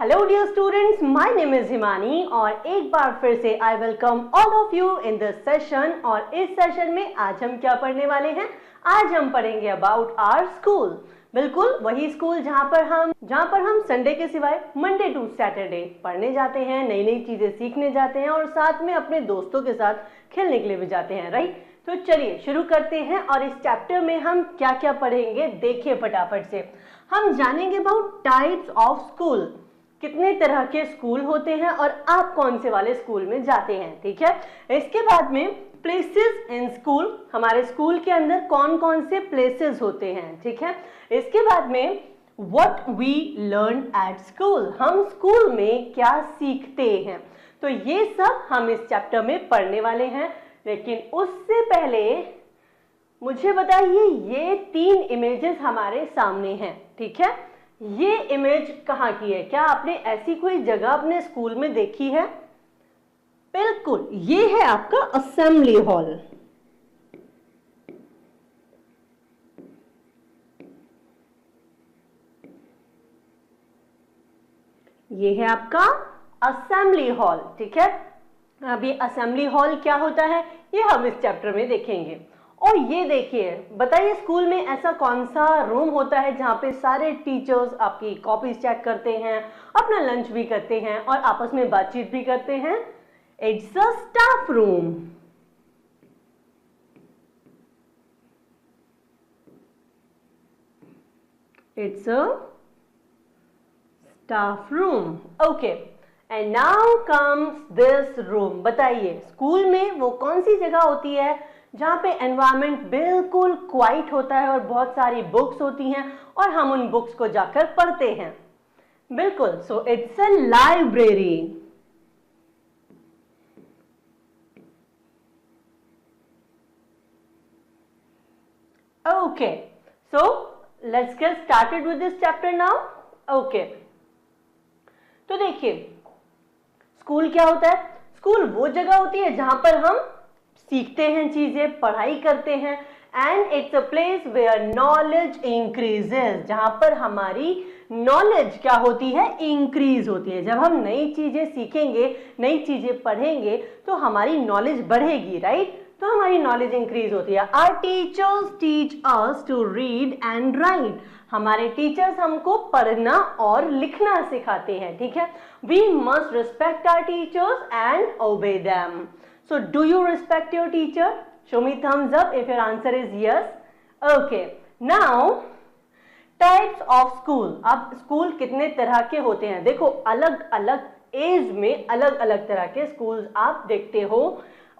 Hello dear students, my name is Himani और एक बार फिर से I welcome all of you in this session. और इस सेशन में आज हम क्या पढ़ने वाले हैं? आज हम पढ़ेंगे अबाउट आवर स्कूल। बिल्कुल वही स्कूल जहां पर हम संडे के सिवाय मंडे टू सैटरडे पढ़ने जाते हैं, नई नई चीजें सीखने जाते हैं और साथ में अपने दोस्तों के साथ खेलने के लिए भी जाते हैं, राइट? तो चलिए शुरू करते हैं। और इस चैप्टर में हम क्या क्या पढ़ेंगे देखिए फटाफट से। हम जानेंगे अबाउट टाइप्स ऑफ स्कूल, कितने तरह के स्कूल होते हैं और आप कौन से वाले स्कूल में जाते हैं, ठीक है। इसके बाद में प्लेसेस इन स्कूल, हमारे स्कूल के अंदर कौन कौन से प्लेसेस होते हैं, ठीक है। इसके बाद में what we learn at school, हम स्कूल में क्या सीखते हैं। तो ये सब हम इस चैप्टर में पढ़ने वाले हैं। लेकिन उससे पहले मुझे बताइए, ये 3 इमेजेस हमारे सामने हैं, ठीक है। ये इमेज कहाँ की है? क्या आपने ऐसी कोई जगह अपने स्कूल में देखी है? बिल्कुल, ये है आपका असेंबली हॉल। ये है आपका असेंबली हॉल, ठीक है। अब ये असेंबली हॉल क्या होता है ये हम इस चैप्टर में देखेंगे। और ये देखिए, बताइए स्कूल में ऐसा कौन सा रूम होता है जहाँ पे सारे टीचर्स आपकी कॉपीज चेक करते हैं, अपना लंच भी करते हैं और आपस में बातचीत भी करते हैं? It's a staff room. It's a staff room, okay. And now comes this room. बताइए स्कूल में वो कौन सी जगह होती है जहां पे एनवायरनमेंट बिल्कुल क्वाइट होता है और बहुत सारी बुक्स होती हैं और हम उन बुक्स को जाकर पढ़ते हैं? बिल्कुल, so it's a library. Okay, so let's get started with this chapter now. Okay, तो देखिए स्कूल क्या होता है? स्कूल वो जगह होती है जहां पर हम सीखते हैं चीजें, पढ़ाई करते हैं। And it's a place where knowledge increases, जहां पर हमारी नॉलेज क्या होती है? इंक्रीज होती है। जब हम नई चीजें सीखेंगे, नई चीजें पढ़ेंगे तो हमारी नॉलेज बढ़ेगी, राइट? तो हमारी नॉलेज इंक्रीज होती है। Our teachers teach us to read and write, हमारे टीचर्स हमको पढ़ना और लिखना सिखाते हैं, ठीक है। We must respect our teachers and obey them. So do you respect your teacher? Show me thumbs up if your answer is yes. Okay. Now types of school. अब स्कूल कितने तरह के होते हैं? देखो अलग अलग एज में अलग अलग तरह के स्कूल्स आप देखते हो।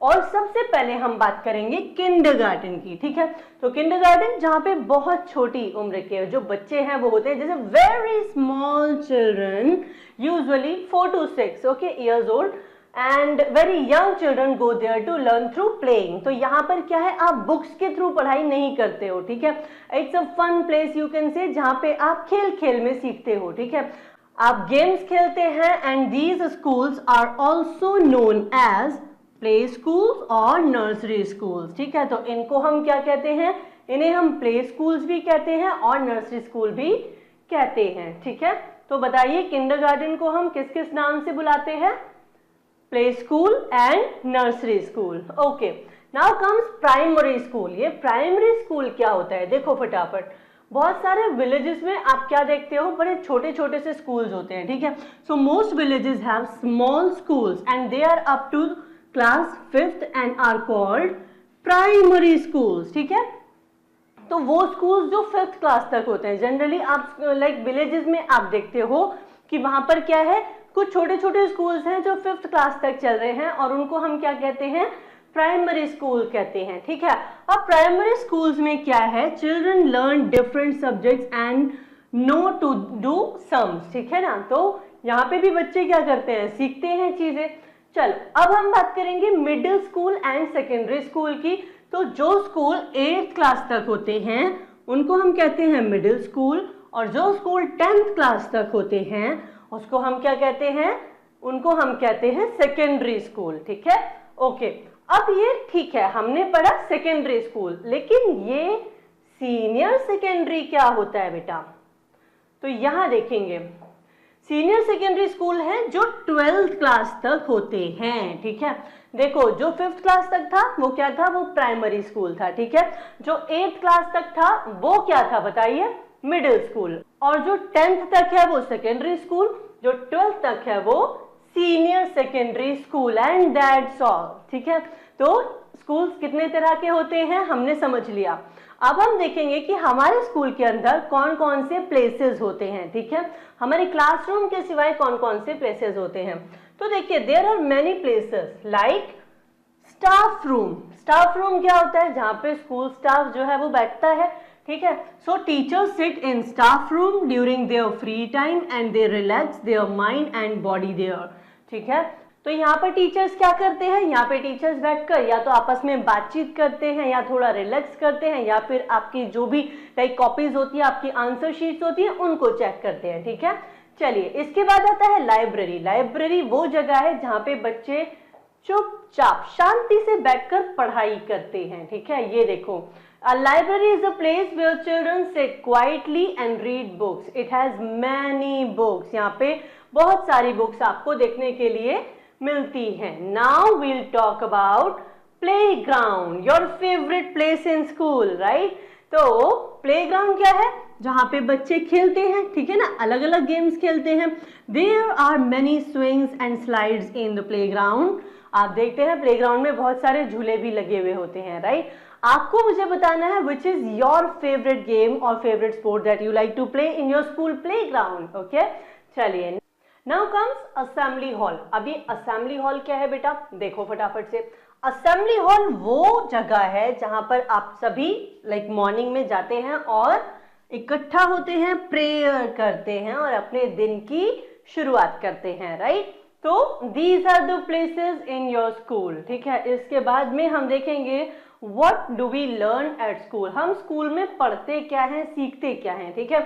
और सबसे पहले हम बात करेंगे किंडरगार्टन की, ठीक है। तो किंडरगार्टन जहां पे बहुत छोटी उम्र के जो बच्चे हैं वो होते हैं, जैसे very small children, usually 4 to 6 years old, and very young children go there to learn through playing. तो यहाँ पर क्या है, आप बुक्स के थ्रू पढ़ाई नहीं करते हो, ठीक है। It's a fun place you can say, जहाँ पे आप खेल खेल में सीखते हो, ठीक है। आप गेम्स खेलते हैं। And these schools are also known as play schools और नर्सरी स्कूल्स, ठीक है। तो इनको हम क्या कहते हैं? इन्हें हम प्ले स्कूल्स भी कहते हैं और नर्सरी स्कूल भी कहते हैं, ठीक है। तो बताइए किंडरगार्टन को हम किस किस नाम से बुलाते हैं? Play school and nursery school. Okay, now comes primary school. ये प्राइमरी स्कूल क्या होता है? देखो फटाफट, बहुत सारे विलेजेस में आप क्या देखते हो, बड़े छोटे छोटे से स्कूल्स होते हैं, ठीक है। So most villages have small schools and they are up to class 5th and are called primary schools, ठीक है। तो वो स्कूल्स जो 5th क्लास तक होते हैं, जनरली आप लाइक विलेजेस में आप देखते हो कि वहां पर क्या है, कुछ छोटे छोटे स्कूल्स हैं जो 5th क्लास तक चल रहे हैं और उनको हम क्या कहते हैं? प्राइमरी स्कूल कहते हैं, ठीक है। अब प्राइमरी स्कूल्स में क्या है? Children learn different subjects and know to do sums, ठीक है ना। तो यहाँ पे भी बच्चे क्या करते हैं? सीखते हैं चीजें। चलो अब हम बात करेंगे middle school and secondary school की। तो जो स्कूल 8th क्लास तक होते हैं उनको हम कहते हैं मिडिल स्कूल, और जो स्कूल 10th क्लास तक होते हैं उसको हम क्या कहते हैं? उनको हम कहते हैं सेकेंडरी स्कूल, ठीक है। ओके, अब ये ठीक है, हमने पढ़ा सेकेंडरी स्कूल, लेकिन ये सीनियर सेकेंडरी क्या होता है बेटा? तो यहां देखेंगे सीनियर सेकेंडरी स्कूल हैं जो 12th क्लास तक होते हैं, ठीक है। देखो जो 5th क्लास तक था वो क्या था, वो प्राइमरी स्कूल था, ठीक है। जो 8th क्लास तक था वो क्या था बताइए, मिडिल स्कूल। और जो 10th तक है वो सेकेंडरी स्कूल, जो 12th तक है वो senior secondary school, and that's all, ठीक है। तो स्कूल्स कितने तरह के होते हैं हमने समझ लिया। अब हम देखेंगे कि हमारे स्कूल के अंदर कौन कौन से प्लेसेस होते हैं, ठीक है। हमारे क्लासरूम के सिवाय कौन कौन से प्लेसेस होते हैं। तो देखिए there are many places like staff room. Staff room क्या होता है, जहां पे स्कूल स्टाफ जो है वो बैठता है, ठीक है। So teachers sit in staff room during their free time and they relax their mind and body there, ठीक है। तो यहाँ पर टीचर्स क्या करते हैं, यहाँ पे टीचर्स बैठकर या तो आपस में बातचीत करते हैं या थोड़ा रिलैक्स करते हैं, या फिर आपकी जो भी लाइक कॉपीज होती है, आपकी आंसर शीट्स होती है, उनको चेक करते हैं, ठीक है। चलिए इसके बाद आता है लाइब्रेरी। लाइब्रेरी वो जगह है जहाँ पे बच्चे चुपचाप शांति से बैठकर पढ़ाई करते हैं, ठीक है। ये देखो, a library is a place where children sit quietly and read books. It has many books. यहाँ पे बहुत सारी बुक्स आपको देखने के लिए मिलती हैं। Now we'll talk about playground, your favorite place in school, right? तो playground क्या है, जहाँ पे बच्चे खेलते हैं, ठीक है ना, अलग अलग गेम्स खेलते हैं। There are many swings and slides in the playground. आप देखते हैं प्लेग्राउंड में बहुत सारे झूले भी लगे हुए होते हैं, राइट। आपको मुझे बताना है which is your favourite game और favourite sport that you like to play in your school playground, okay. चलिए नाउ कम्स असेंबली हॉल। अभी असेंबली हॉल क्या है बेटा, देखो फटाफट से। असेंबली हॉल वो जगह है जहां पर आप सभी लाइक मॉर्निंग में जाते हैं और इकट्ठा होते हैं, प्रेयर करते हैं और अपने दिन की शुरुआत करते हैं, राइट। तो these are the places in your school, ठीक है। इसके बाद में हम देखेंगे what do we learn at school, हम स्कूल में पढ़ते क्या हैं, सीखते क्या हैं, ठीक है।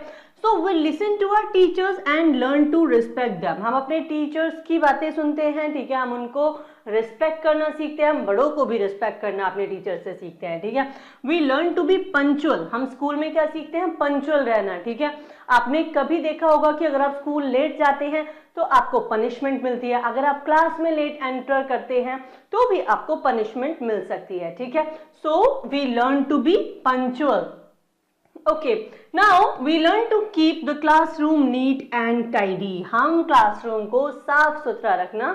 so we listen to our teachers and learn to respect them, हम अपने टीचर्स की बातें सुनते हैं, ठीक है। हम उनको रिस्पेक्ट करना सीखते हैं, हम बड़ों को भी रिस्पेक्ट करना अपने टीचर से सीखते हैं, ठीक है। We learn to be punctual, हम स्कूल में क्या सीखते हैं, पंचुअल रहना, ठीक है। आपने कभी देखा होगा कि अगर आप स्कूल लेट जाते हैं तो आपको पनिशमेंट मिलती है, अगर आप क्लास में लेट एंटर करते हैं तो भी आपको पनिशमेंट मिल सकती है, ठीक है। So we learn to be punctual, okay. Now we learn to keep the classroom neat and tidy, हम क्लासरूम को साफ सुथरा रखना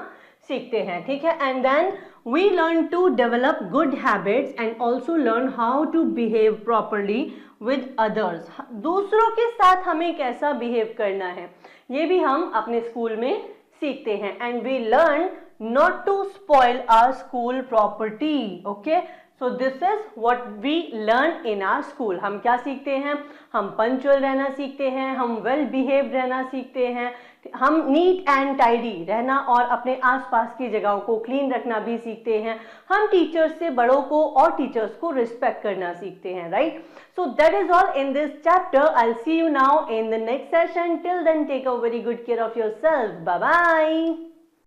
सीखते हैं, ठीक है। And then we learn to develop good habits and also learn how to behave properly with others, दूसरों के साथ हमें कैसा बिहेव करना है ये भी हम अपने स्कूल में सीखते हैं। And we learn not to spoil our school property, okay. So this is what we learn in our school. हम क्या सीखते हैं, हम पंचुअल रहना सीखते हैं, हम वेल बिहेव रहना सीखते हैं, हम नीट एंड टाइडी रहना और अपने आसपास की जगहों को क्लीन रखना भी सीखते हैं, हम टीचर्स से बड़ों को और टीचर्स को रिस्पेक्ट करना सीखते हैं, right. So that is all in this chapter. I will see you now in the next session. Till then take a very good care of yourself. Bye bye.